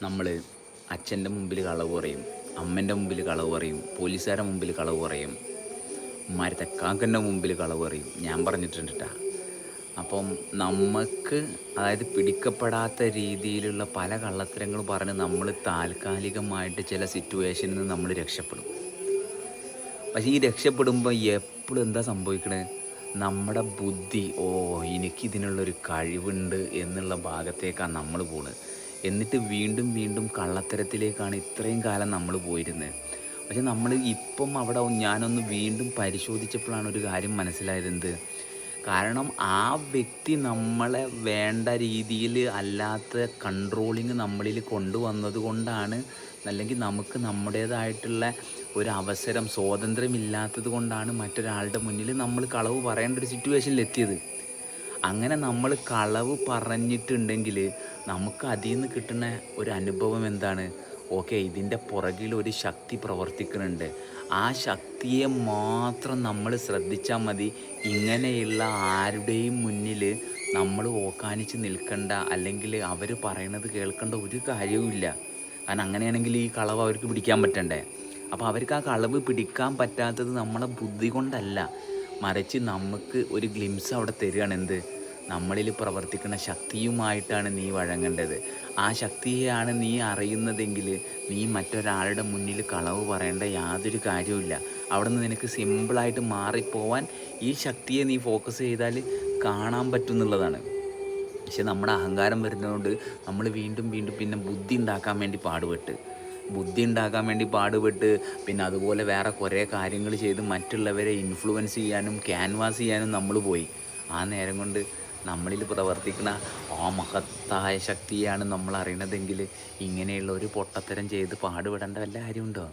നമ്മൾ അച്ഛൻ്റെ മുമ്പിൽ കളവ് പറയും, അമ്മേൻ്റെ മുമ്പിൽ കളവ് പറയും, പോലീസുകാരുടെ മുമ്പിൽ കളവ് പറയും, ഉമ്മാരത്തെ കാക്കൻ്റെ മുമ്പിൽ കളവ് പറയും. ഞാൻ പറഞ്ഞിട്ടുണ്ട് ട്ടാ. അപ്പം നമുക്ക് അതായത് പിടിക്കപ്പെടാത്ത രീതിയിലുള്ള പല കള്ളത്തരങ്ങൾ പറഞ്ഞ് നമ്മൾ താൽക്കാലികമായിട്ട് ചില സിറ്റുവേഷനിൽ നിന്ന് നമ്മൾ രക്ഷപ്പെടും. പക്ഷേ ഈ രക്ഷപ്പെടുമ്പോൾ എപ്പോഴും എന്താ സംഭവിക്കണത്? നമ്മുടെ ബുദ്ധി എനിക്കിതിനുള്ളൊരു കഴിവുണ്ട് എന്നുള്ള ഭാഗത്തേക്കാണ് നമ്മൾ പോണത്. എന്നിട്ട് വീണ്ടും വീണ്ടും കള്ളത്തരത്തിലേക്കാണ് ഇത്രയും കാലം നമ്മൾ പോയിരുന്നത്. പക്ഷെ നമ്മൾ ഇപ്പം അവിടെ ഞാനൊന്ന് വീണ്ടും പരിശോധിച്ചപ്പോഴാണ് ഒരു കാര്യം മനസ്സിലായത്. എന്ത്? കാരണം ആ വ്യക്തി നമ്മളെ വേണ്ട രീതിയിൽ അല്ലാത്ത കൺട്രോളിങ് നമ്മളിൽ കൊണ്ടുവന്നത് കൊണ്ടാണ്, അല്ലെങ്കിൽ നമുക്ക് നമ്മുടേതായിട്ടുള്ള ഒരു അവസരം സ്വാതന്ത്ര്യമില്ലാത്തത് കൊണ്ടാണ് മറ്റൊരാളുടെ മുന്നിൽ നമ്മൾ കളവ് പറയേണ്ട ഒരു സിറ്റുവേഷനിലെത്തിയത്. അങ്ങനെ നമ്മൾ കളവ് പറഞ്ഞിട്ടുണ്ടെങ്കിൽ നമുക്ക് അതിൽ നിന്ന് കിട്ടുന്ന ഒരു അനുഭവം എന്താണ്? ഓക്കെ, ഇതിൻ്റെ പുറകിൽ ഒരു ശക്തി പ്രവർത്തിക്കുന്നുണ്ട്. ആ ശക്തിയെ മാത്രം നമ്മൾ ശ്രദ്ധിച്ചാൽ മതി. ഇങ്ങനെയുള്ള ആരുടെയും മുന്നിൽ നമ്മൾ ഓക്കാനിച്ച് നിൽക്കേണ്ട, അല്ലെങ്കിൽ അവർ പറയണത് കേൾക്കേണ്ട ഒരു കാര്യവുമില്ല. കാരണം അങ്ങനെയാണെങ്കിൽ ഈ കളവ് അവർക്ക് പിടിക്കാൻ പറ്റണ്ടേ? അപ്പോൾ അവർക്ക് ആ കളവ് പിടിക്കാൻ പറ്റാത്തത് നമ്മളെ ബുദ്ധി കൊണ്ടല്ല, മറിച്ച് നമുക്ക് ഒരു ഗ്ലിംസ് അവിടെ തരികയാണ്. എന്ത്? നമ്മളിൽ പ്രവർത്തിക്കുന്ന ശക്തിയുമായിട്ടാണ് നീ വഴങ്ങേണ്ടത്. ആ ശക്തിയെയാണ് നീ അറിയുന്നതെങ്കിൽ നീ മറ്റൊരാളുടെ മുന്നിൽ കളവ് പറയേണ്ട യാതൊരു കാര്യവുമില്ല. അവിടെ നിന്ന് നിനക്ക് സിമ്പിളായിട്ട് മാറിപ്പോവാൻ ഈ ശക്തിയെ നീ ഫോക്കസ് ചെയ്താൽ കാണാൻ പറ്റും എന്നുള്ളതാണ്. പക്ഷെ നമ്മുടെ അഹങ്കാരം വരുന്നതുകൊണ്ട് നമ്മൾ വീണ്ടും വീണ്ടും പിന്നെ ബുദ്ധി ഉണ്ടാക്കാൻ വേണ്ടി പാടുപെട്ട് പിന്നെ അതുപോലെ വേറെ കുറേ കാര്യങ്ങൾ ചെയ്ത് മറ്റുള്ളവരെ ഇൻഫ്ലുവൻസ് ചെയ്യാനും ക്യാൻവാസ് ചെയ്യാനും നമ്മൾ പോയി. ആ നേരം കൊണ്ട് നമ്മളിൽ പ്രവർത്തിക്കുന്ന ആ മഹത്തായ ശക്തിയാണ് നമ്മൾ അറിയണതെങ്കിൽ ഇങ്ങനെയുള്ള ഒരു പൊട്ടത്തരം ചെയ്ത് പാടുപെടേണ്ട വല്ല കാര്യമുണ്ടോ?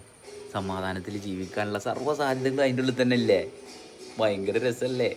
സമാധാനത്തിൽ ജീവിക്കാനുള്ള സർവ്വ സാധ്യതകളും അതിൻ്റെ ഉള്ളിൽ തന്നെ ഇല്ലേ? ഭയങ്കര രസമല്ലേ?